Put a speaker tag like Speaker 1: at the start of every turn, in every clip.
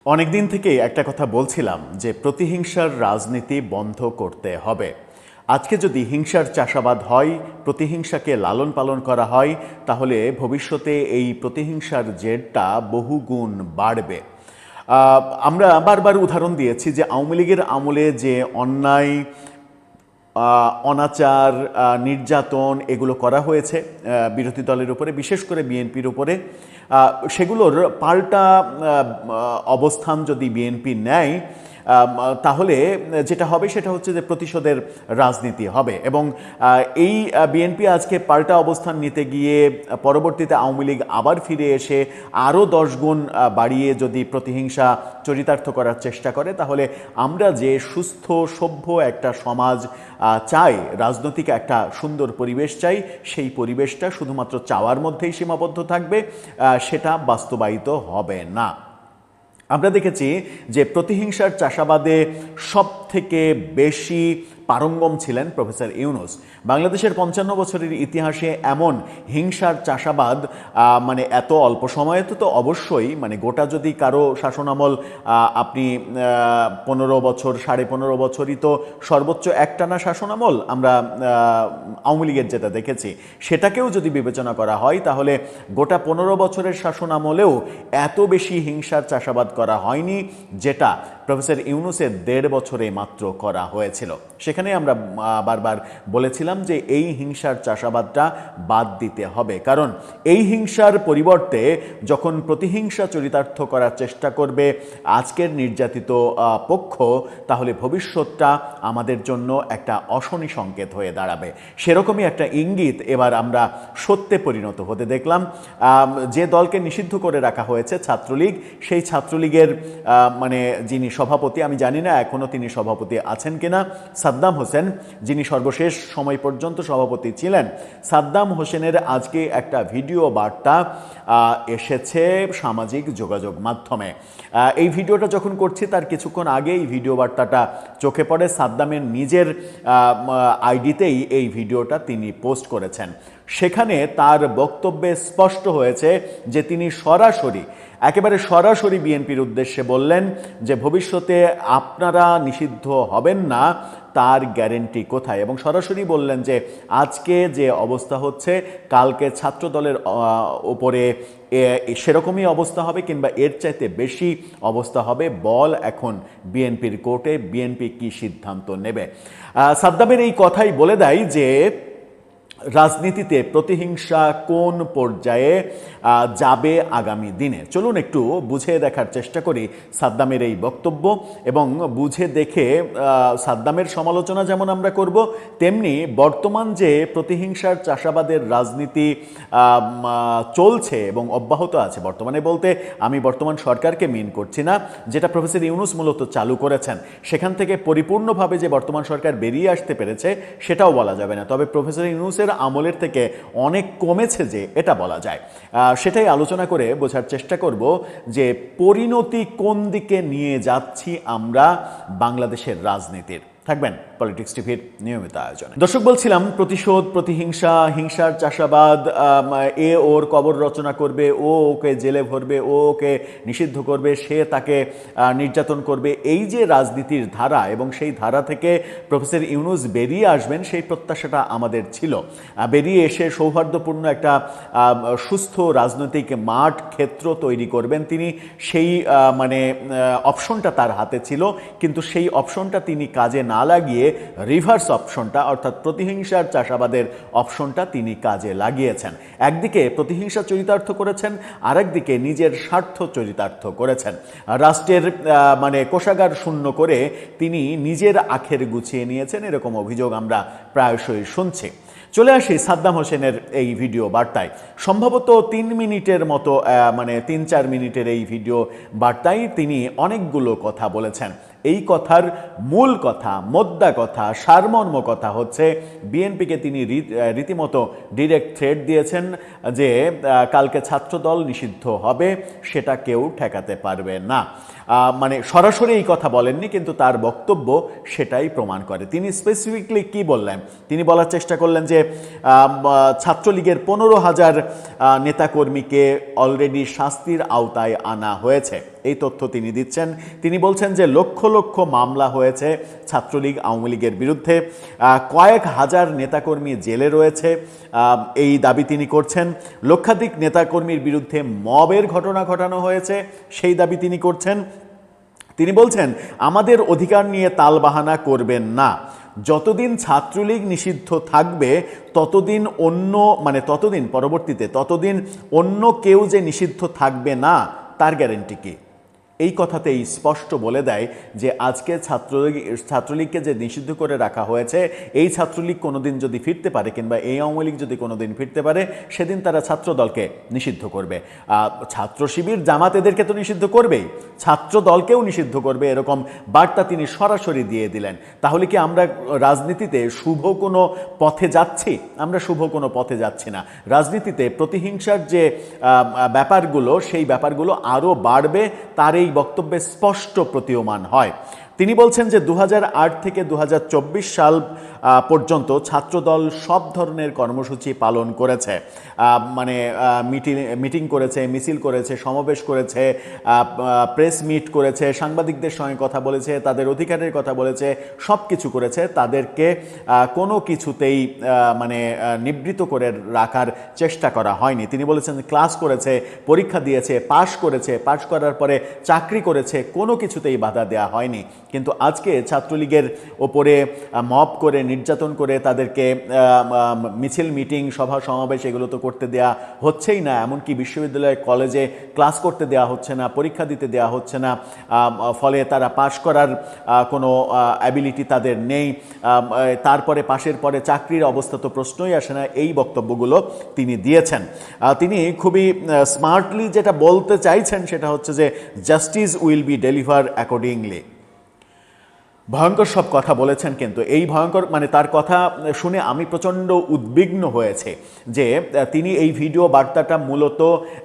Speaker 1: অনেকদিন থেকে একটা কথা বলছিলাম যে প্রতিহিংসার রাজনীতি বন্ধ করতে হবে। আজকে যদি হিংসার চাষাবাদ হয়, প্রতিহিংসাকে লালন পালন করা হয়, তাহলে ভবিষ্যতে এই প্রতিহিংসার জেরটা বহুগুণ বাড়বে। আমরা বারবার উদাহরণ দিয়েছি যে আওয়ামী লীগের আমলে যে অন্যায়, অনাচার, নির্যাতন এগুলো করা হয়েছে বিরোধী দলের উপরে, বিশেষ করে বিএনপির উপরে, সেগুলোর পাল্টা অবস্থান যদি বিএনপি নেয়, তাহলে যেটা হবে সেটা হচ্ছে যে প্রতিশোধের রাজনীতি হবে। এবং এই বিএনপি আজকে পাল্টা অবস্থান নিতে গিয়ে পরবর্তীতে আওয়ামী লীগ আবার ফিরে এসে আরও 10 গুণ বাড়িয়ে যদি প্রতিহিংসা চরিতার্থ করার চেষ্টা করে, তাহলে আমরা যে সুস্থ সভ্য একটা সমাজ চাই, রাজনৈতিক একটা সুন্দর পরিবেশ চাই, সেই পরিবেশটা শুধুমাত্র চাওয়ার মধ্যেই সীমাবদ্ধ থাকবে, সেটা বাস্তবায়িত হবে না। আমরা দেখেছি যে প্রতিহিংসার চাষাবাদে সব থেকে বেশি পারঙ্গম ছিলেন প্রফেসর ইউনূস। বাংলাদেশের 55 বছরের ইতিহাসে এমন হিংসার চাষাবাদ মানে এত অল্প সময়ে তো অবশ্যই, মানে গোটা যদি কারো শাসনামল আপনি 15 বছর, 15.5 বছরই তো সর্বোচ্চ একটানা শাসনামল আমরা আওয়ামী লীগের যেটা দেখেছি, সেটাকেও যদি বিবেচনা করা হয়, তাহলে গোটা 15 বছরের শাসনামলেও এত বেশি হিংসার চাষাবাদ করা হয়নি, যেটা প্রফেসর ইউনূসের 1.5 বছরে মাত্র করা হয়েছিল। সেখানে আমরা বারবার বলেছিলাম যে এই হিংসার চাষাবাদটা বাদ দিতে হবে, কারণ এই হিংসার পরিবর্তে যখন প্রতিহিংসা চরিতার্থ করার চেষ্টা করবে আজকের নির্যাতিত পক্ষ, তাহলে ভবিষ্যৎটা আমাদের জন্য একটা অশনি সংকেত হয়ে দাঁড়াবে। সেরকমই একটা ইঙ্গিত এবার আমরা সত্যে পরিণত হতে দেখলাম। যে দলকে নিষিদ্ধ করে রাখা হয়েছে ছাত্রলীগ, সেই ছাত্রলীগের মানে যিনি সভাপতি, আমি জানি না এখনও তিনি সভাপতি আছেন কিনা, সাদ্দাম হোসেন, যিনি সর্বশেষ সময় পর্যন্ত সভাপতি ছিলেন, সাদ্দাম হোসেনের আজকে একটা ভিডিও বার্তা এসেছে সামাজিক যোগাযোগ মাধ্যমে। এই ভিডিওটা যখন করছি তার কিছুক্ষণ আগে এই ভিডিও বার্তাটা চোখে পড়ে। সাদ্দামের নিজের আইডিতেই এই ভিডিওটা তিনি পোস্ট করেছেন। সেখানে তার বক্তব্যে স্পষ্ট হয়েছে যে তিনি একেবারে সরাসরি বিএনপির উদ্দেশ্যে বললেন যে ভবিষ্যতে আপনারা নিষিদ্ধ হবেন না তার গ্যারেন্টি কোথায়, এবং সরাসরি বললেন যে আজকে যে অবস্থা হচ্ছে, কালকে ছাত্রদলের উপরে সেরকমই অবস্থা হবে কিংবা এর চাইতে বেশি অবস্থা হবে। বল এখন বিএনপির কোর্টে, বিএনপি কি সিদ্ধান্ত নেবে। সাদ্দামের এই কথাই বলে দেয় যে রাজনীতিতে প্রতিহিংসা কোন পর্যায়ে যাবে আগামী দিনে। চলুন একটু বুঝে দেখার চেষ্টা করি সাদ্দামের এই বক্তব্য, এবং বুঝে দেখে সাদ্দামের সমালোচনা যেমন আমরা করব, তেমনি বর্তমান যে প্রতিহিংসার চাষাবাদের রাজনীতি চলছে এবং অব্যাহত আছে, বর্তমানে বলতে আমি বর্তমান সরকারকে মিন করছি না, যেটা প্রফেসর ইউনূস মূলত চালু করেছেন, সেখান থেকে পরিপূর্ণভাবে যে বর্তমান সরকার বেরিয়ে আসতে পেরেছে সেটাও বলা যাবে না, তবে প্রফেসর ইউনূসের আমলের থেকে অনেক কমেছে যে এটা বলা যায়। সেটাই আলোচনা করে বোঝার চেষ্টা করব যে পরিণতি কোন দিকে নিয়ে যাচ্ছি আমরা বাংলাদেশের রাজনীতির। থাকবেন পলিটিক্স টিভির নিয়মিত আয়োজনে। দর্শক, বলছিলাম প্রতিশোধ, প্রতিহিংসা, হিংসার চাষাবাদ, এ ওর কবর রচনা করবে, ও ওকে জেলে ভরবে, ও ওকে নিষিদ্ধ করবে, সে তাকে নির্যাতন করবে, এই যে রাজনীতির ধারা, এবং সেই ধারা থেকে প্রফেসর ইউনূস বেরিয়ে আসবেন সেই প্রত্যাশাটা আমাদের ছিল। বেরিয়ে এসে সৌহার্দ্যপূর্ণ একটা সুস্থ রাজনৈতিক মাঠ ক্ষেত্র তৈরি করবেন তিনি, সেই মানে অপশনটা তার হাতে ছিল, কিন্তু সেই অপশনটা তিনি কাজে না লাগিয়ে রিভার্স অপশনটা, অর্থাৎ প্রতিহিংসার চাষাবাদের অপশনটা তিনি কাজে লাগিয়েছেন। একদিকে প্রতিহিংসা চরিতার্থ করেছেন, আরেকদিকে নিজের স্বার্থ চরিতার্থ করেছেন। রাষ্ট্রের মানে কোষাগার শূন্য করে তিনি নিজের আখের গুছিয়ে নিয়েছেন, এরকম অভিযোগ আমরা প্রায়শই শুনছি। চলে আসি সাদ্দাম হোসেনের এই ভিডিও বার্তায়। সম্ভবত 3 মিনিটের মতো, মানে 3-4 মিনিটের এই ভিডিও বার্তায় তিনি অনেকগুলো কথা বলেছেন। এই কথার মূল কথা, মোদ্দা কথা, সারমর্ম কথা হচ্ছে বিএনপিকে তিনি রীতিমতো ডিরেক্ট থ্রেট দিয়েছেন যে কালকে ছাত্রদল নিষিদ্ধ হবে, সেটা কেউ ঠেকাতে পারবে না। মানে সরাসরি এই কথা বলেননি, কিন্তু তার বক্তব্য সেটাই প্রমাণ করে। তিনি স্পেসিফিকলি কি বললেন, তিনি বলার চেষ্টা করলেন যে ছাত্রলীগের 15,000 নেতাকর্মীকে অলরেডি শাস্তির আওতায় আনা হয়েছে, এই তথ্য তিনি দিচ্ছেন। তিনি বলছেন যে লক্ষ লক্ষ মামলা হয়েছে ছাত্রলীগ আওয়ামী লীগের বিরুদ্ধে, কয়েক হাজার নেতাকর্মী জেলে রয়েছে, এই দাবি তিনি করছেন। লক্ষাধিক নেতাকর্মীর বিরুদ্ধে মবের ঘটনা ঘটানো হয়েছে, সেই দাবি তিনি করছেন। তিনি বলছেন আমাদের অধিকার নিয়ে তালবাহানা করবেন না, যতদিন ছাত্রলীগ নিষিদ্ধ থাকবে ততদিন ততদিন অন্য কেউ যে নিষিদ্ধ থাকবে না তার গ্যারেন্টি কি? এই কথাতেই স্পষ্ট বলে দেয় যে আজকে ছাত্রলীগকে যে নিষিদ্ধ করে রাখা হয়েছে, এই ছাত্রলীগ কোনোদিন যদি ফিরতে পারে কিংবা এই আওয়ামী লীগ যদি কোনোদিন ফিরতে পারে, সেদিন তারা ছাত্রদলকে নিষিদ্ধ করবে। ছাত্র শিবির জামাত এদেরকে তো নিষিদ্ধ করবেই, ছাত্র দলকেও নিষিদ্ধ করবে, এরকম বার্তা তিনি সরাসরি দিয়ে দিলেন। তাহলে কি আমরা রাজনীতিতে শুভ কোনো পথে যাচ্ছি? আমরা শুভ কোনো পথে যাচ্ছি না। রাজনীতিতে প্রতিহিংসার যে ব্যাপারগুলো, সেই ব্যাপারগুলো আরও বাড়বে, তার এই বক্তব্যে স্পষ্ট প্রতীয়মান হয়। তিনি বলছেন যে 2008 থেকে 2024 সাল পর্যন্ত ছাত্রদল সব ধরনের কর্মসূচি পালন করেছে, মিটিং করেছে, মিছিল করেছে, সমাবেশ করেছে, প্রেস মিট করেছে, সাংবাদিকদের সঙ্গে কথা বলেছে, তাদের অধিকারের কথা বলেছে, সব কিছু করেছে। তাদেরকে কোনো কিছুতেই নিবৃত করে রাখার চেষ্টা করা হয়নি। তিনি বলেছেন ক্লাস করেছে, পরীক্ষা দিয়েছে, পাশ করেছে, পাশ করার পরে চাকরি করেছে, কোনো কিছুতেই বাধা দেওয়া হয়নি। কিন্তু আজকে ছাত্রলীগের ওপরে মব করে, নির্যাতন করে, তাদেরকে মিছিল, মিটিং, সভা সমাবেশ এগুলো তো করতে দেয়া হচ্ছেই না। এমনকি বিশ্ববিদ্যালয়ে, কলেজে ক্লাস করতে দেওয়া হচ্ছে না, পরীক্ষা দিতে দেওয়া হচ্ছে না, ফলে তারা পাশ করার কোনো অ্যাবিলিটি তাদের নেই। তারপরে পাশের পরে চাকরির অবস্থা তো প্রশ্নই আসে না। এই বক্তব্যগুলো তিনি দিয়েছেন। তিনি খুবই স্মার্টলি যেটা বলতে চাইছেন সেটা হচ্ছে যে justice will be deliver accordingly. ভয়ঙ্কর সব কথা বলেছেন, কিন্তু এই ভয়ঙ্কর তার কথা শুনে আমি প্রচণ্ড উদ্বিগ্ন হয়েছে যে তিনি এই ভিডিও বার্তাটা মূলত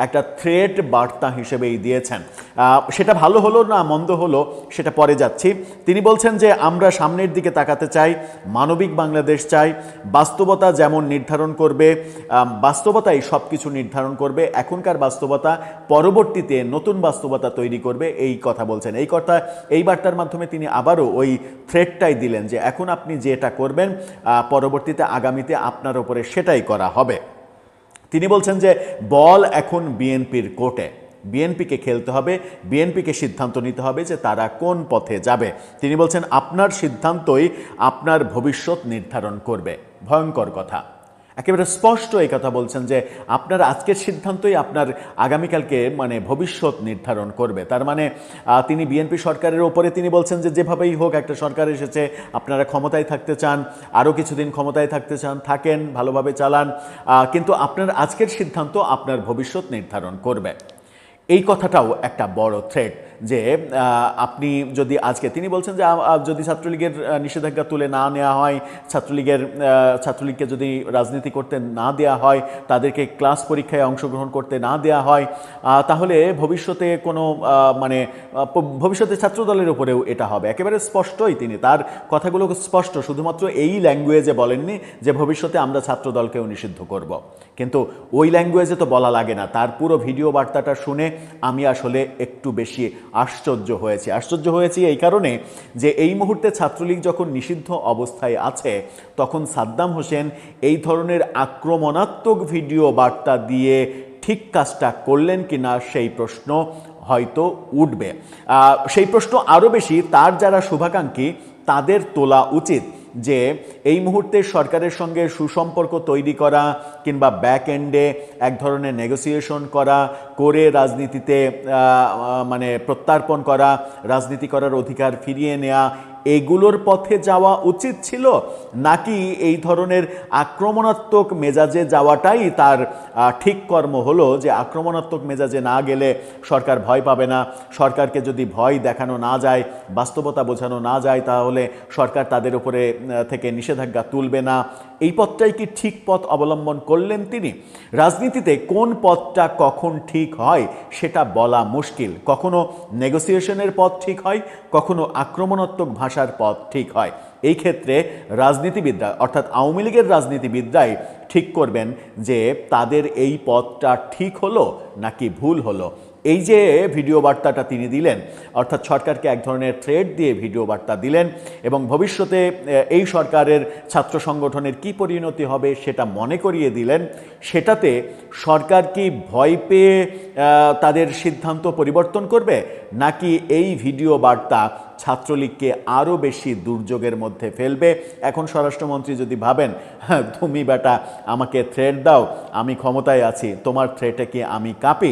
Speaker 1: একটা থ্রেট বার্তা হিসেবেই দিয়েছেন। সেটা ভালো হলো না মন্দ হলো সেটা পরে যাচ্ছি। তিনি বলছেন যে আমরা সামনের দিকে তাকাতে চাই, মানবিক বাংলাদেশ চাই, বাস্তবতা যেমন নির্ধারণ করবে, বাস্তবতাই সব কিছু নির্ধারণ করবে, এখনকার বাস্তবতা পরবর্তীতে নতুন বাস্তবতা তৈরি করবে, এই কথা বলছেন। এই বার্তার মাধ্যমে তিনি আবারও ওই থ্রেটটাই দিলেন যে এখন আপনি যেটা করবেন পরবর্তীতে আগামীতে আপনার উপরে সেটাই করা হবে। তিনি বলছেন যে বল এখন বিএনপির কোর্টে, বিএনপিকে খেলতে হবে, বিএনপিকে সিদ্ধান্ত নিতে হবে যে তারা কোন পথে যাবে। তিনি বলছেন আপনার সিদ্ধান্তই আপনার ভবিষ্যৎ নির্ধারণ করবে। ভয়ঙ্কর কথা, একেবারে স্পষ্ট এই কথা বলছেন যে আপনার আজকের সিদ্ধান্তই আপনার আগামীকালকে ভবিষ্যৎ নির্ধারণ করবে। তার তিনি বিএনপি সরকারের ওপরে তিনি বলছেন যে যেভাবেই হোক একটা সরকার এসেছে, আপনারা ক্ষমতায় থাকতে চান, আরও কিছুদিন ক্ষমতায় থাকতে চান, থাকেন, ভালোভাবে চালান, কিন্তু আপনার আজকের সিদ্ধান্ত আপনার ভবিষ্যৎ নির্ধারণ করবে। এই কথাটাও একটা বড় থ্রেট যে আপনি যদি আজকে, তিনি বলছেন যে যদি ছাত্রলীগের নিষেধাজ্ঞা তুলে না নেওয়া হয়, ছাত্রলীগকে যদি রাজনীতি করতে না দেওয়া হয়, তাদেরকে ক্লাস পরীক্ষায় অংশগ্রহণ করতে না দেওয়া হয়, তাহলে ভবিষ্যতে ভবিষ্যতে ছাত্রদলের উপরেও এটা হবে। একেবারে স্পষ্টই তিনি, তার কথাগুলো স্পষ্ট, শুধুমাত্র এই ল্যাঙ্গুয়েজে বলেননি যে ভবিষ্যতে আমরা ছাত্রদলকেও নিষিদ্ধ করব, কিন্তু ওই ল্যাঙ্গুয়েজে তো বলা লাগে না। তার পুরো ভিডিও বার্তাটা শুনে আমি আসলে একটু বেশি আশ্চর্য হয়েছি এই কারণে যে এই মুহূর্তে ছাত্রলীগ যখন নিষিদ্ধ অবস্থায় আছে, তখন সাদ্দাম হোসেন এই ধরনের আক্রমণাত্মক ভিডিও বার্তা দিয়ে ঠিক কাজটা করলেন কিনা সেই প্রশ্ন হয়তো উঠবে। সেই প্রশ্ন আরও বেশি তার যারা শুভাকাঙ্ক্ষী তাদের তোলা উচিত যে এই মুহূর্তে সরকারের সঙ্গে সুসম্পর্ক তৈরি করা কিংবা ব্যাক এন্ডে এক ধরনের নেগোসিয়েশন করে রাজনীতিতে প্রত্যার্পণ করা, রাজনীতি করার অধিকার ফিরিয়ে নেওয়া, এগুলোর পথে যাওয়া উচিত ছিল, নাকি এই ধরনের আক্রমণাত্মক মেজাজে যাওয়াটাই তার ঠিক কর্ম হলো, যে আক্রমণাত্মক মেজাজে না গেলে সরকার ভয় পাবে না, সরকারকে যদি ভয় দেখানো না যায়, বাস্তবতা বোঝানো না যায়, তাহলে সরকার তাদের উপরে থেকে নিষেধাজ্ঞা তুলবে না। এই পথটাই কি ঠিক পথ অবলম্বন করলেন তিনি? রাজনীতিতে কোন পথটা কখন ঠিক হয় সেটা বলা মুশকিল। কখনো নেগোসিয়েশনের পথ ঠিক হয়, কখনো আক্রমণাত্মক ভাষার পথ ঠিক হয়। এই ক্ষেত্রে রাজনীতিবিদরা, অর্থাৎ আওয়ামী লীগের রাজনীতিবিদরাই ঠিক করবেন যে তাদের এই পথটা ঠিক হলো নাকি ভুল হলো। এই যে ভিডিও বার্তাটা তিনি দিলেন, অর্থাৎ সরকারকে এক ধরনের থ্রেট দিয়ে ভিডিও বার্তা দিলেন এবং ভবিষ্যতে এই সরকারের ছাত্র সংগঠনের কি পরিণতি হবে সেটা মনে করিয়ে দিলেন, সেটাতে সরকার কি ভয় পেয়ে তাদের সিদ্ধান্ত পরিবর্তন করবে, নাকি এই ভিডিও বার্তা ছাত্রলীগকে আরও বেশি দুর্যোগের মধ্যে ফেলবে? এখন স্বরাষ্ট্রমন্ত্রী যদি ভাবেন, হ্যাঁ তুমি বেটা আমাকে থ্রেট দাও, আমি ক্ষমতায় আছি, তোমার থ্রেটে কি আমি কাঁপি,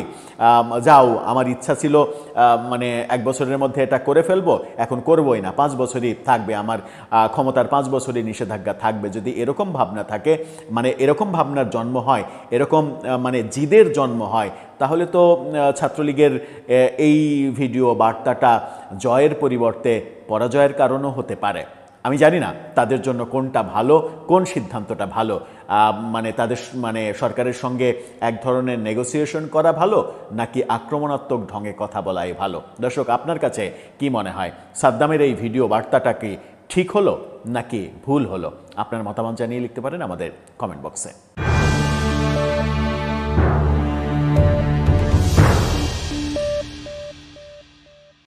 Speaker 1: যাও আমার ইচ্ছা ছিল মানে 1 বছরের মধ্যে এটা করে ফেলবো, এখন করবোই না, 5 বছরই থাকবে আমার ক্ষমতার, 5 বছরই নিষেধাজ্ঞা থাকবে, যদি এরকম ভাবনা থাকে, মানে এরকম ভাবনার জন্ম হয়, এরকম মানে জিদের জন্ম হয়, তাহলে তো ছাত্রলীগের এই ভিডিও বার্তাটা জয়ের পরিবর্তে পরাজয়ের কারণও হতে পারে। আমি জানি না তাদের জন্য কোনটা ভালো, কোন সিদ্ধান্তটা ভালো, মানে তাদের মানে সরকারের সঙ্গে এক ধরনের নেগোসিয়েশন করা ভালো, নাকি আক্রমণাত্মক ঢঙে কথা বলাই ভালো। দর্শক, আপনার কাছে কি মনে হয়, সাদ্দামের এই ভিডিও বার্তাটা কি ঠিক হলো নাকি ভুল হলো? আপনার মতামত জানিয়ে লিখতে পারেন আমাদের কমেন্ট বক্সে।